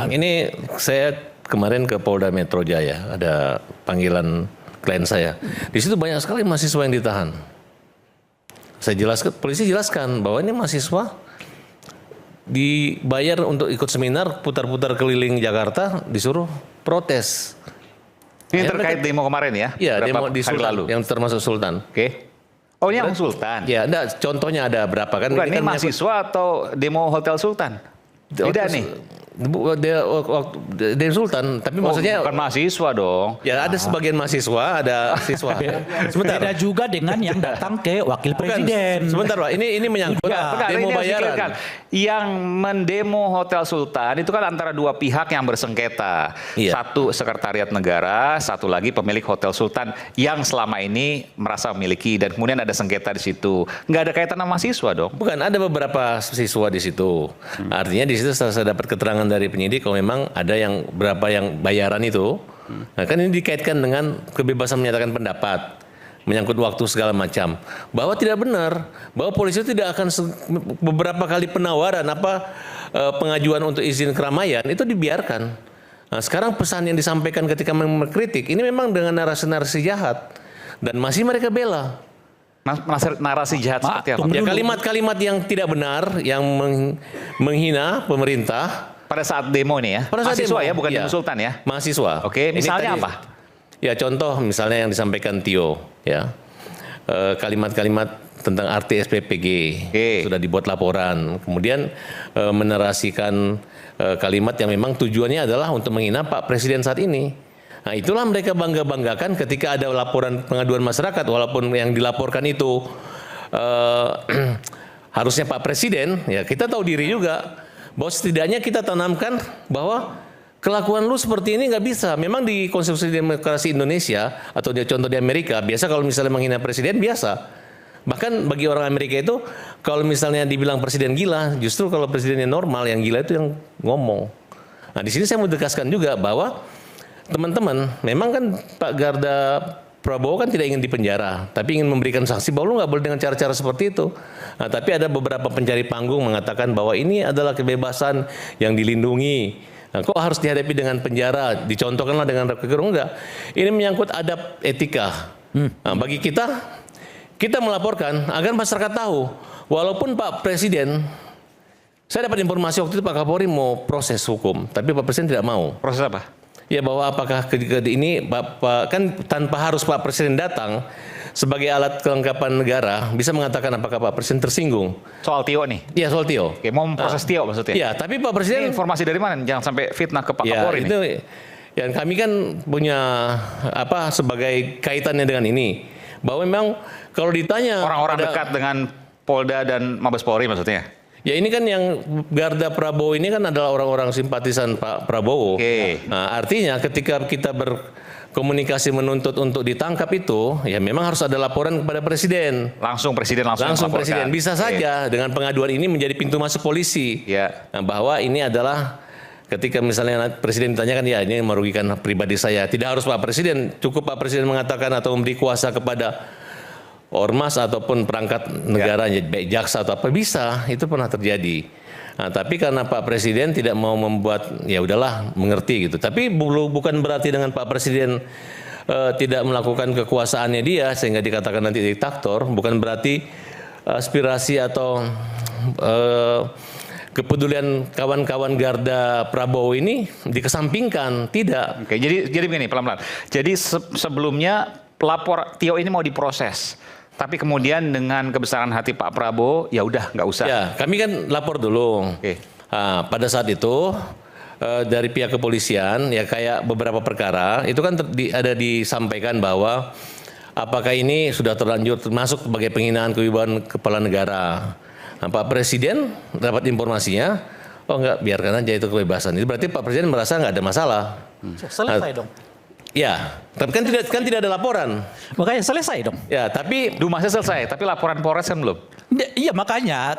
ini saya kemarin ke Polda Metro Jaya, ada panggilan klien saya. Di situ banyak sekali mahasiswa yang ditahan. Saya jelaskan, polisi jelaskan bahwa ini mahasiswa dibayar untuk ikut seminar, putar-putar keliling Jakarta, disuruh protes. Ini terkait demo kemarin ya? Iya, demo di Sultan, lalu. yang termasuk Sultan. Oke. Oh, ini yang Sultan? Ya, contohnya ada berapa kan? Bukan, ini kan mahasiswa atau demo Hotel Sultan? Beda nih. Dia Sultan, tapi maksudnya bukan mahasiswa dong. Ya ada sebagian mahasiswa, ada siswa. Sebentar. Beda juga dengan yang datang ke wakil presiden. Sebentar Pak, ini menyangkut demo bayaran. Yang mendemo Hotel Sultan itu kan antara dua pihak yang bersengketa. Iya. Satu sekretariat negara, satu lagi pemilik Hotel Sultan yang selama ini merasa memiliki dan kemudian ada sengketa di situ. Nggak ada kaitan sama mahasiswa dong? Bukan, ada beberapa siswa di situ. Artinya di situ saya dapat keterangan dari penyidik kalau memang ada yang berapa yang bayaran itu. Nah, kan ini dikaitkan dengan kebebasan menyatakan pendapat, menyangkut waktu segala macam. Bahwa tidak benar, bahwa polisi tidak akan beberapa kali penawaran pengajuan untuk izin keramaian itu dibiarkan. Nah, sekarang pesan yang disampaikan ketika mengkritik ini memang dengan narasi-narasi jahat dan masih mereka bela. Narasi jahat seperti apa? Ya, kalimat-kalimat yang tidak benar, yang menghina pemerintah. Pada saat demo ini ya? Pada saat mahasiswa demo, ya, bukan ya. demo Sultan ya? Mahasiswa. Oke, misalnya apa? Ya contoh misalnya yang disampaikan Tio, ya kalimat-kalimat tentang arti SPPG sudah dibuat laporan, kemudian menarasikan kalimat yang memang tujuannya adalah untuk menghina Pak Presiden saat ini. Nah itulah mereka bangga-banggakan ketika ada laporan pengaduan masyarakat, walaupun yang dilaporkan itu harusnya Pak Presiden, ya kita tahu diri juga bahwa setidaknya kita tanamkan bahwa kelakuan lu seperti ini nggak bisa. Memang di konstitusi demokrasi Indonesia atau contoh di Amerika biasa kalau misalnya menghina presiden biasa. Bahkan bagi orang Amerika itu kalau misalnya dibilang presiden gila, justru kalau presidennya normal yang gila itu yang ngomong. Nah di sini saya mau tegaskan juga bahwa teman-teman memang kan Pak Garda Prabowo kan tidak ingin dipenjara, tapi ingin memberikan sanksi bahwa lu nggak boleh dengan cara-cara seperti itu. Nah, tapi ada beberapa pencari panggung mengatakan bahwa ini adalah kebebasan yang dilindungi. Nah, kok harus dihadapi dengan penjara? Dicontohkanlah dengan rocky-gerung enggak? Ini menyangkut adab etika. Nah, bagi kita melaporkan agar masyarakat tahu, walaupun Pak Presiden, saya dapat informasi waktu itu Pak Kapolri mau proses hukum, tapi Pak Presiden tidak mau. Proses apa? Ya bahwa apakah ini kan tanpa harus Pak Presiden datang sebagai alat kelengkapan negara bisa mengatakan apakah Pak Presiden tersinggung. Soal Tio nih? Iya soal Tio. Oke, mau memproses Tio maksudnya? Iya, tapi Pak Presiden... Ini informasi dari mana? Jangan sampai fitnah ke Pak Kapolri itu, nih. Ya kami kan punya sebagai kaitannya dengan ini. Bahwa memang kalau ditanya... Orang-orang dekat dengan Polda dan Mabes Polri maksudnya? Ya ini kan yang Garda Prabowo ini kan adalah orang-orang simpatisan Pak Prabowo. Nah, artinya ketika kita berkomunikasi menuntut untuk ditangkap itu, ya memang harus ada laporan kepada Presiden. Langsung Presiden langsung Presiden. Bisa saja dengan pengaduan ini menjadi pintu masuk polisi. Nah, bahwa ini adalah ketika misalnya Presiden ditanyakan, ya ini merugikan pribadi saya. Tidak harus Pak Presiden, cukup Pak Presiden mengatakan atau memberi kuasa kepada ormas ataupun perangkat negara, baik jaksa atau apa, bisa, itu pernah terjadi. Nah, tapi karena Pak Presiden tidak mau membuat, ya udahlah mengerti gitu. Tapi bukan berarti dengan Pak Presiden tidak melakukan kekuasaannya dia sehingga dikatakan nanti diktator, bukan berarti aspirasi atau kepedulian kawan-kawan Garda Prabowo ini dikesampingkan, tidak. Oke, jadi begini pelan-pelan. Jadi sebelumnya pelapor Tio ini mau diproses. Tapi kemudian dengan kebesaran hati Pak Prabowo, ya udah nggak usah. Ya, kami kan lapor dulu. Nah, pada saat itu dari pihak kepolisian, ya kayak beberapa perkara itu kan ada disampaikan bahwa apakah ini sudah terlanjur masuk sebagai penghinaan kewibawaan kepala negara. Nah, Pak Presiden dapat informasinya, oh enggak, biarkan aja itu kebebasan. Itu berarti Pak Presiden merasa nggak ada masalah. Selesai dong. Ya, tapi kan tidak ada laporan. Makanya selesai dong. Ya, tapi Dumasnya selesai, tapi laporan Polres kan belum. Iya makanya.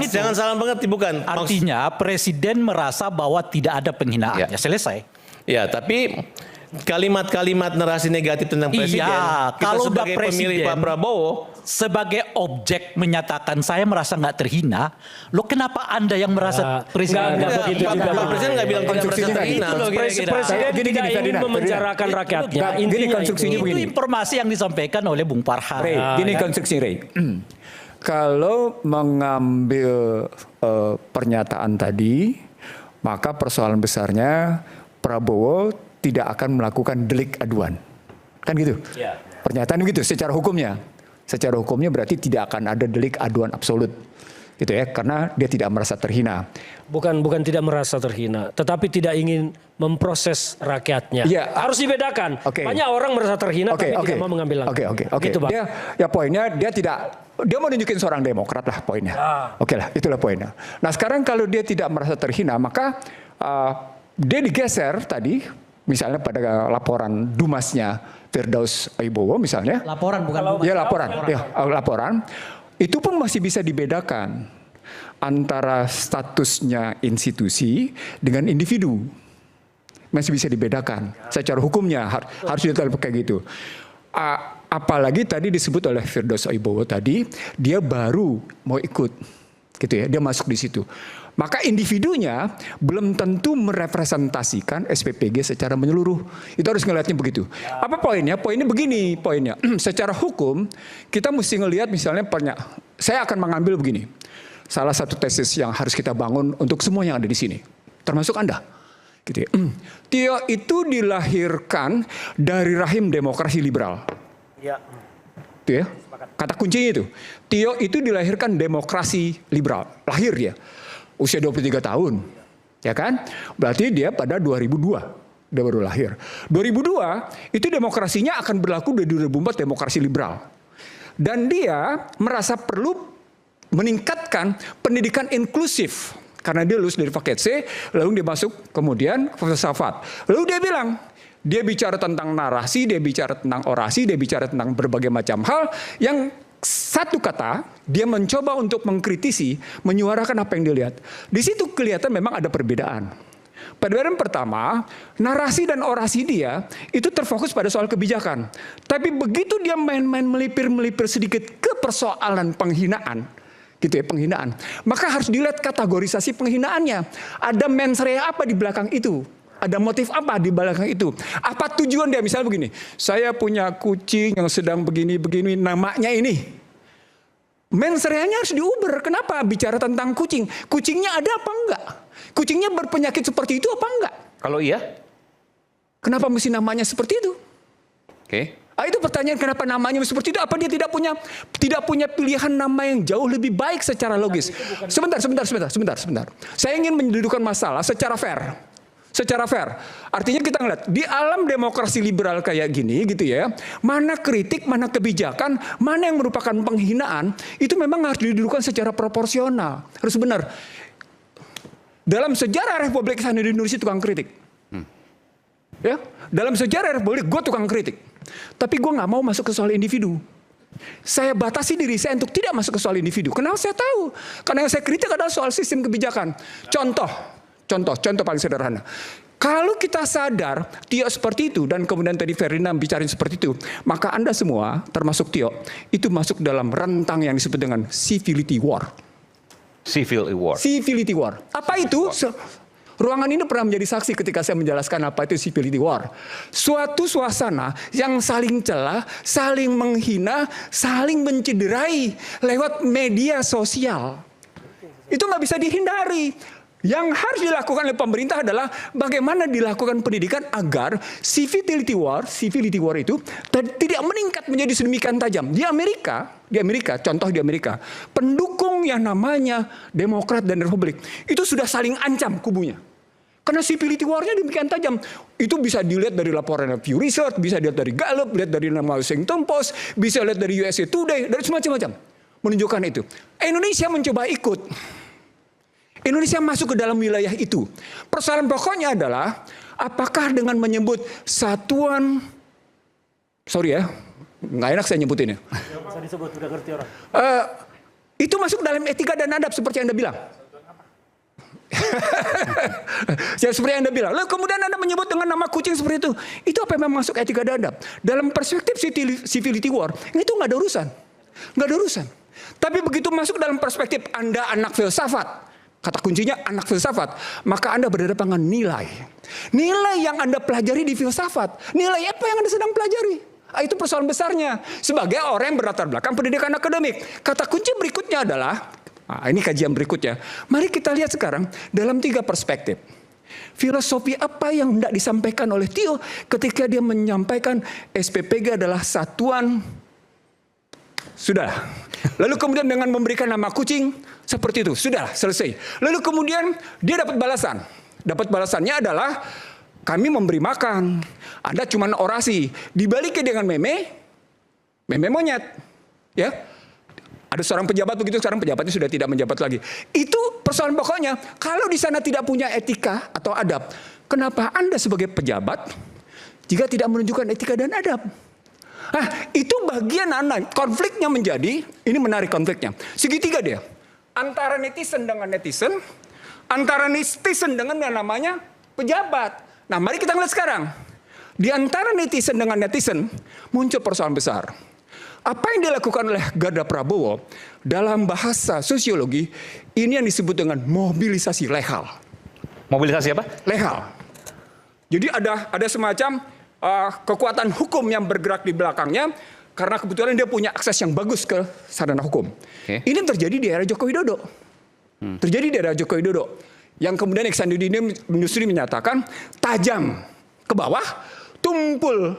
Jangan salah mengerti, bukan. Artinya Presiden merasa bahwa tidak ada penghinaan. Ya selesai. Ya, tapi kalimat-kalimat narasi negatif tentang presiden. Iya, Kita kalau udah sebagai pemilih presiden Pak Prabowo, sebagai objek menyatakan saya merasa nggak terhina, lo kenapa Anda yang merasa presiden? nggak begitu Pak juga, Presiden nggak bilang tidak merasa Konstruksinya terhina. Itu loh kira-kira. Presiden Gini, tidak ingin Ferdinand. memenjarakan rakyatnya. Gini Intinya konstruksinya itu. begini. Itu informasi yang disampaikan oleh Bung Farhan. Ray, gini konstruksi Ray. Kalau mengambil pernyataan tadi, maka persoalan besarnya Prabowo tidak akan melakukan delik aduan. Kan gitu? Pernyataan begitu secara hukumnya. Secara hukumnya berarti tidak akan ada delik aduan absolut. Gitu ya, karena dia tidak merasa terhina. Bukan tidak merasa terhina, tetapi tidak ingin memproses rakyatnya. Iya. Harus dibedakan. Oke. Banyak orang merasa terhina tapi tidak mau mengambil langkah. Oke. Gitu, Pak. Dia poinnya dia mau nunjukin seorang Demokrat lah poinnya. Oke lah, itulah poinnya. Nah sekarang kalau dia tidak merasa terhina, maka dia digeser tadi, misalnya pada laporan Dumasnya Firdaus Aibowo misalnya. Laporan bukan Ya laporan. Itu pun masih bisa dibedakan antara statusnya institusi dengan individu. Masih bisa dibedakan. Secara hukumnya harus detail kayak gitu. Apalagi tadi disebut oleh Firdaus Aibowo tadi, dia baru mau ikut. Gitu ya, dia masuk di situ. Maka individunya belum tentu merepresentasikan SPPG secara menyeluruh. Itu harus ngelihatnya begitu. Apa poinnya? Poinnya begini, poinnya. Secara hukum, kita mesti ngelihat misalnya, saya akan mengambil begini. Salah satu tesis yang harus kita bangun untuk semua yang ada di sini. Termasuk Anda. Gitu ya. Tio itu dilahirkan dari rahim demokrasi liberal. Itu ya. Kata kuncinya itu. Tio itu dilahirkan demokrasi liberal. Lahir dia. Usia 23 tahun. Ya kan? Berarti dia pada 2002. Dia baru lahir. 2002 itu demokrasinya akan berlaku dari 2004 demokrasi liberal. Dan dia merasa perlu meningkatkan pendidikan inklusif. Karena dia lulus dari Fakultas C, lalu dia masuk kemudian ke filsafat. Lalu dia bilang, dia bicara tentang narasi, dia bicara tentang orasi, dia bicara tentang berbagai macam hal yang satu kata, dia mencoba untuk mengkritisi, menyuarakan apa yang dia lihat. Di situ kelihatan memang ada perbedaan. Perbedaan pertama, narasi dan orasi dia itu terfokus pada soal kebijakan. Tapi begitu dia main-main melipir-melipir sedikit ke persoalan penghinaan, gitu ya, penghinaan, maka harus dilihat kategorisasi penghinaannya. Ada mens rea apa di belakang itu? Ada motif apa di belakang itu? Apa tujuan dia? Misalnya begini, saya punya kucing yang sedang begini-begini, namanya ini. Mens rea-nya harus diuber. Kenapa bicara tentang kucing? Kucingnya ada apa enggak? Kucingnya berpenyakit seperti itu apa enggak? Kalau iya? Kenapa mesti namanya seperti itu? Oke. Itu pertanyaan, kenapa namanya seperti itu? Apa dia tidak punya pilihan nama yang jauh lebih baik secara logis? Sebentar. Saya ingin mendudukan masalah secara fair. Secara fair. Artinya kita ngeliat di alam demokrasi liberal kayak gini gitu ya, mana kritik, mana kebijakan, mana yang merupakan penghinaan, itu memang harus didudukan secara proporsional. Harus benar. Dalam sejarah Republik Indonesia tukang kritik. Ya, dalam sejarah Republik gue tukang kritik. Tapi gue nggak mau masuk ke soal individu. Saya batasi diri saya untuk tidak masuk ke soal individu. Kenapa saya tahu? Karena yang saya kritik adalah soal sistem kebijakan. Contoh paling sederhana. Kalau kita sadar Tio seperti itu dan kemudian tadi Ferdinand bicarain seperti itu, maka Anda semua termasuk Tio itu masuk dalam rentang yang disebut dengan civility war. Civility war. Apa itu? Ruangan ini pernah menjadi saksi ketika saya menjelaskan apa itu civility war. Suatu suasana yang saling celah, saling menghina, saling mencederai lewat media sosial. Itu nggak bisa dihindari. Yang harus dilakukan oleh pemerintah adalah bagaimana dilakukan pendidikan agar civility war itu tidak meningkat menjadi sedemikian tajam. Di Amerika, contoh di Amerika, pendukung yang namanya Demokrat dan Republik itu sudah saling ancam kubunya. Karena civility war-nya demikian tajam. Itu bisa dilihat dari laporan Pew Research, bisa dilihat dari Gallup, lihat dari nama Washington Post, bisa lihat dari USA Today, dari semacam-macam. Menunjukkan itu. Indonesia mencoba ikut. Indonesia masuk ke dalam wilayah itu. Persoalan pokoknya adalah apakah dengan menyebut satuan, sorry ya, nggak enak saya nyebutin ya. Bisa disebut, udah ngerti orang. Itu masuk dalam etika dan adab seperti Anda bilang. Ya, seperti yang Anda bilang. Lalu kemudian Anda menyebut dengan nama kucing seperti itu. Itu apa yang masuk etika dan adab? Dalam perspektif civility war, itu nggak ada urusan. Nggak ada urusan. Tapi begitu masuk dalam perspektif Anda anak filsafat, kata kuncinya anak filsafat, maka Anda berhadapan dengan nilai. Nilai yang Anda pelajari di filsafat. Nilai apa yang Anda sedang pelajari? Itu persoalan besarnya. Sebagai orang yang berlatar belakang pendidikan akademik. Kata kunci berikutnya adalah, ini kajian berikutnya. Mari kita lihat sekarang dalam 3 perspektif. Filosofi apa yang hendak disampaikan oleh Theo ketika dia menyampaikan SPPG adalah satuan. Sudah. Lalu kemudian dengan memberikan nama kucing seperti itu, sudah selesai. Lalu kemudian dia dapat balasan. Dapat balasannya adalah kami memberi makan. Anda cuma orasi. Dibaliknya dengan meme monyet. Ya. Ada seorang pejabat begitu, sekarang pejabatnya sudah tidak menjabat lagi. Itu persoalan pokoknya. Kalau di sana tidak punya etika atau adab, kenapa Anda sebagai pejabat jika tidak menunjukkan etika dan adab? Nah, itu bagian konfliknya menjadi, ini menarik konfliknya. Segitiga dia. Antara netizen dengan netizen, antara netizen dengan yang namanya pejabat. Nah, mari kita lihat sekarang. Di antara netizen dengan netizen, muncul persoalan besar. Apa yang dilakukan oleh Garda Prabowo dalam bahasa sosiologi, ini yang disebut dengan mobilisasi lehal. Mobilisasi apa? Lehal. Jadi ada semacam kekuatan hukum yang bergerak di belakangnya karena kebetulan dia punya akses yang bagus ke sarana hukum. Okay. Ini terjadi di era Joko Widodo. Terjadi di era Joko Widodo. Yang kemudian Iksanuddin Nusri menyatakan tajam ke bawah, tumpul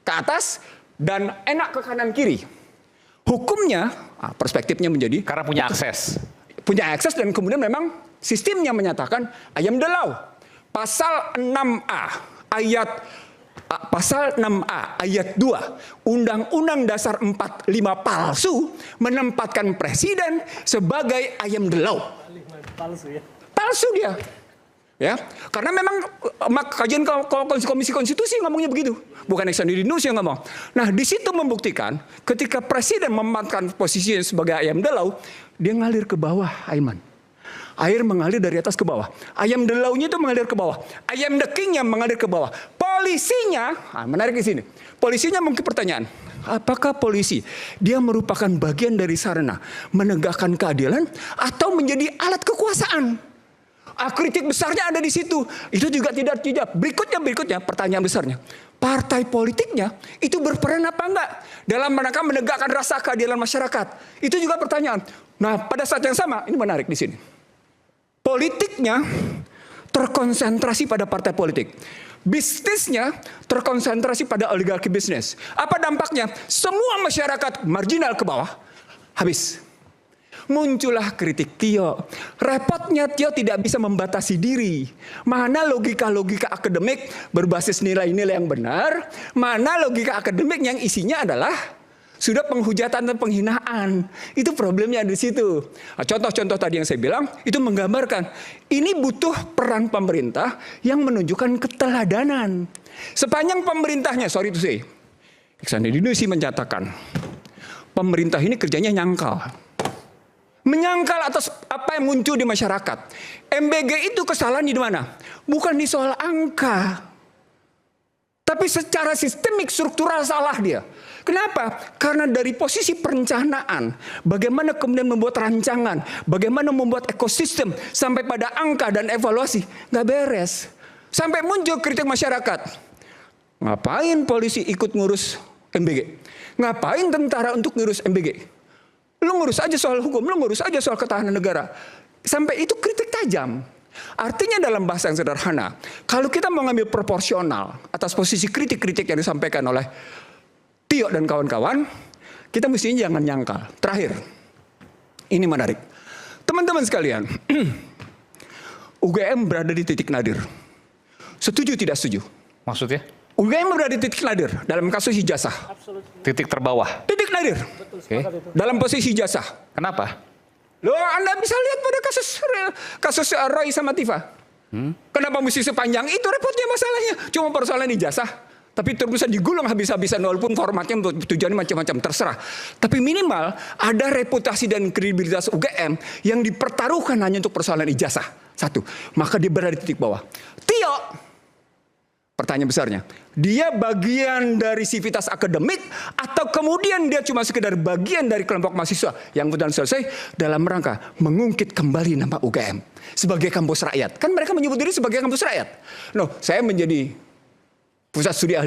ke atas, dan enak ke kanan kiri. Hukumnya, perspektifnya menjadi Karena punya akses. Punya akses dan kemudian memang sistemnya menyatakan ayam delau. Pasal 6A ayat 2 Undang-Undang Dasar 45 palsu menempatkan presiden sebagai ayam delau. Palsu dia. Ya, karena memang kajian Komisi Konstitusi ngomongnya begitu, bukan Iksanuddin Nusri yang ngomong. Nah, di situ membuktikan ketika presiden memanfaatkan posisinya sebagai ayam delau, dia ngalir ke bawah, Aiman. Air mengalir dari atas ke bawah. Ayam delaunya itu mengalir ke bawah. Ayam dekingnya mengalir ke bawah. Polisinya, menarik di sini. Polisinya mungkin pertanyaan, apakah polisi dia merupakan bagian dari sarana menegakkan keadilan atau menjadi alat kekuasaan? Kritik besarnya ada di situ. Itu juga tidak dijawab. Berikutnya pertanyaan besarnya. Partai politiknya itu berperan apa enggak dalam rangka menegakkan rasa keadilan masyarakat? Itu juga pertanyaan. Nah, pada saat yang sama, ini menarik di sini. Politiknya terkonsentrasi pada partai politik. Bisnisnya terkonsentrasi pada oligarki bisnis. Apa dampaknya? Semua masyarakat marginal ke bawah habis. Muncullah kritik Theo. Repotnya Theo tidak bisa membatasi diri. Mana logika-logika akademik berbasis nilai-nilai yang benar, mana logika akademik yang isinya adalah sudah penghujatan dan penghinaan. Itu problemnya di situ. Nah, contoh-contoh tadi yang saya bilang itu menggambarkan ini butuh peran pemerintah yang menunjukkan keteladanan. Sepanjang pemerintahnya, sorry to say, Iksanuddin Nusri menyatakan pemerintah ini kerjanya nyangkal. Menyangkal atas apa yang muncul di masyarakat. MBG itu kesalahan di mana? Bukan di soal angka. Tapi secara sistemik struktural salah dia. Kenapa? Karena dari posisi perencanaan, bagaimana kemudian membuat rancangan, bagaimana membuat ekosistem, sampai pada angka dan evaluasi, nggak beres. Sampai muncul kritik masyarakat. Ngapain polisi ikut ngurus MBG? Ngapain tentara untuk ngurus MBG? Lu ngurus aja soal hukum, lu ngurus aja soal ketahanan negara. Sampai itu kritik tajam. Artinya dalam bahasa yang sederhana, kalau kita mau ngambil proporsional atas posisi kritik-kritik yang disampaikan oleh Theo dan kawan-kawan, kita mestinya jangan nyangkal. Terakhir, ini menarik. Teman-teman sekalian, UGM berada di titik nadir. Setuju tidak setuju? Maksudnya? UGM berada di titik nadir dalam kasus ijazah. Titik terbawah. Titik nadir. Okay. Dalam posisi ijazah. Kenapa? Loh, Anda bisa lihat pada kasus Roy sama Tifa. Kenapa mesti sepanjang itu repotnya masalahnya? Cuma persoalan ijazah. Tapi terus digulung habis-habisan walaupun formatnya untuk tujuannya macam-macam, terserah. Tapi minimal ada reputasi dan kredibilitas UGM yang dipertaruhkan hanya untuk persoalan ijazah. Satu, maka dia berada di titik bawah. Tio, pertanyaan besarnya, dia bagian dari sivitas akademik atau kemudian dia cuma sekedar bagian dari kelompok mahasiswa yang kemudian selesai dalam rangka mengungkit kembali nama UGM sebagai kampus rakyat. Kan mereka menyebut diri sebagai kampus rakyat. No, saya menjadi pusat studi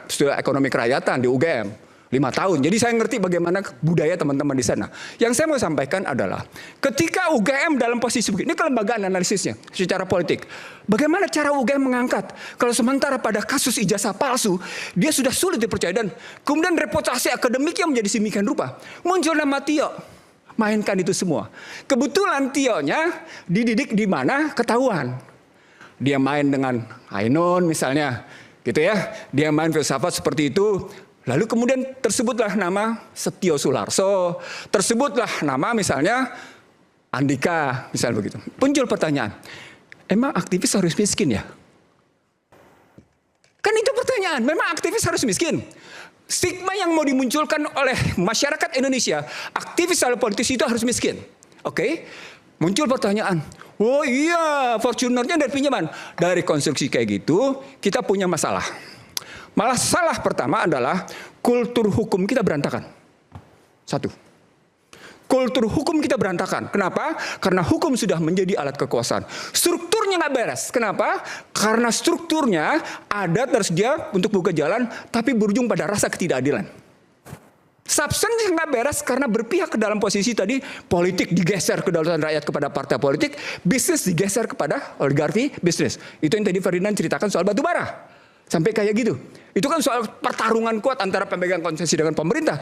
studi ekonomi kerakyatan di UGM 5 tahun. Jadi saya ngerti bagaimana budaya teman-teman di sana. Yang saya mau sampaikan adalah ketika UGM dalam posisi begini, ini kelembagaan analisisnya secara politik. Bagaimana cara UGM mengangkat? Kalau sementara pada kasus ijazah palsu, dia sudah sulit dipercaya dan kemudian reputasi akademiknya menjadi sedemikian rupa. Muncul nama Tio. Mainkan itu semua. Kebetulan Tio-nya dididik di mana? Ketahuan. Dia main dengan Ainun misalnya. Gitu ya, dia main filsafat seperti itu, lalu kemudian tersebutlah nama Setio Sularso, tersebutlah nama misalnya Andika, misalnya begitu. Muncul pertanyaan, emang aktivis harus miskin ya? Kan itu pertanyaan, memang aktivis harus miskin? Stigma yang mau dimunculkan oleh masyarakat Indonesia, aktivis atau politisi itu harus miskin. Oke? Muncul pertanyaan, oh iya Fortunernya dari pinjaman. Dari konstruksi kayak gitu, kita punya masalah. Masalah pertama adalah kultur hukum kita berantakan. Satu. Kultur hukum kita berantakan. Kenapa? Karena hukum sudah menjadi alat kekuasaan. Strukturnya nggak beres. Kenapa? Karena strukturnya ada tersedia untuk buka jalan, tapi berujung pada rasa ketidakadilan. Substansi nggak beres karena berpihak ke dalam posisi tadi, politik digeser kedaulatan rakyat kepada partai politik, bisnis digeser kepada oligarki bisnis. Itu yang tadi Ferdinand ceritakan soal batu bara. Sampai kayak gitu. Itu kan soal pertarungan kuat antara pemegang konsesi dengan pemerintah.